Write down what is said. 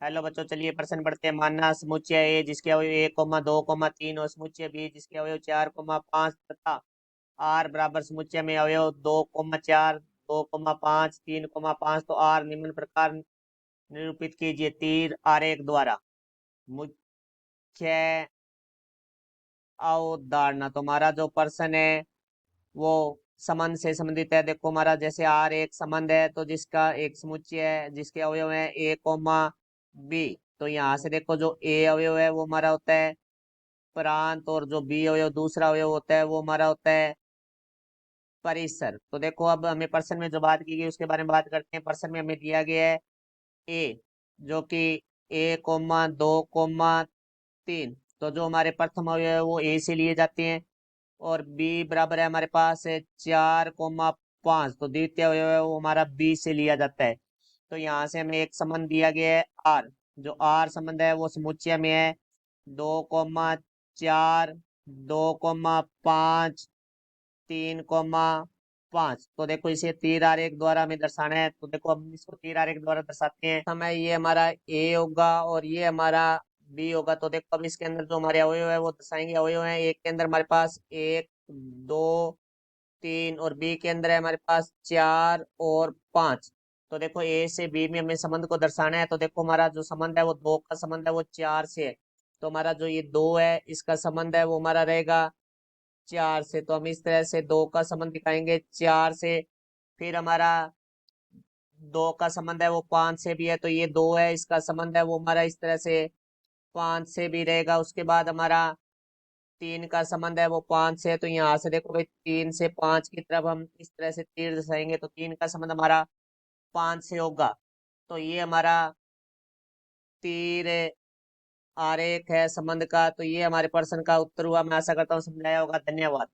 Hello बच्चों, चलिए प्रश्न पढ़ते हैं। मानना समुच्चय ए जिसके अवयव 1,2,3 और समुच्चय बी जिसके अवयव 4,5 तथा आर बराबर समुच्चय में अवयव 2,4 2,5 3,5 तो आर निम्न प्रकार निरूपित कीजिए तीर आरेख द्वारा। मुख्य अवधारणा, तो हमारा जो प्रश्न है वो संबंध से संबंधित है। देखो हमारा जैसे आर एक संबंध है तो जिसका एक समुच्चय है जिसके अवयव है ए कोमा बी। तो यहाँ से देखो जो ए अवयव है वो हमारा होता है प्रांत और जो बी अवयव दूसरा अवयव होता है वो हमारा होता है परिसर। तो देखो अब हमें प्रश्न में जो बात की गई उसके बारे में बात करते हैं। प्रश्न में हमें दिया गया है ए जो कि 1,2,3। तो जो हमारे प्रथम अवयव है वो ए से लिए जाते हैं और बी बराबर है हमारे पास है 4,5। तो द्वितीय अवयव है वो हमारा बी से लिया जाता है। तो यहाँ से हमें एक संबंध दिया गया है आर। जो आर संबंध है वो समुच्चय में है 2,4 2,5 3,5। तो देखो इसे तीर आरेख द्वारा हमें दर्शाना है। तो देखो हम इसको तीर आरेख द्वारा दर्शाते हैं। समय ये हमारा ए होगा और ये हमारा बी होगा। तो देखो अब इसके अंदर जो हमारे अवयव है वो दर्शाएंगे। अवयव है एक के अंदर हमारे पास 1 2 3 और बी के अंदर है हमारे पास 4 और 5। तो देखो ए से बी में हमें संबंध को दर्शाना है। तो देखो हमारा जो संबंध है वो 2 का संबंध है वो 4 से है। तो हमारा जो ये 2 है इसका संबंध है वो हमारा रहेगा 4 से। तो हम इस तरह से 2 का संबंध दिखाएंगे 4 से। फिर हमारा 2 का संबंध है वो 5 से भी है। तो ये 2 है इसका संबंध है वो हमारा इस तरह से 5 से भी रहेगा। उसके बाद हमारा 3 का संबंध है वो 5 से है। तो यहाँ से देखो भाई 3 से 5 की तरफ हम इस तरह से तीर दर्शाएंगे। तो 3 का संबंध हमारा 5 से होगा। तो ये हमारा तीर आरेख है संबंध का। तो ये हमारे प्रश्न का उत्तर हुआ। मैं आशा करता हूँ समझाया होगा। धन्यवाद।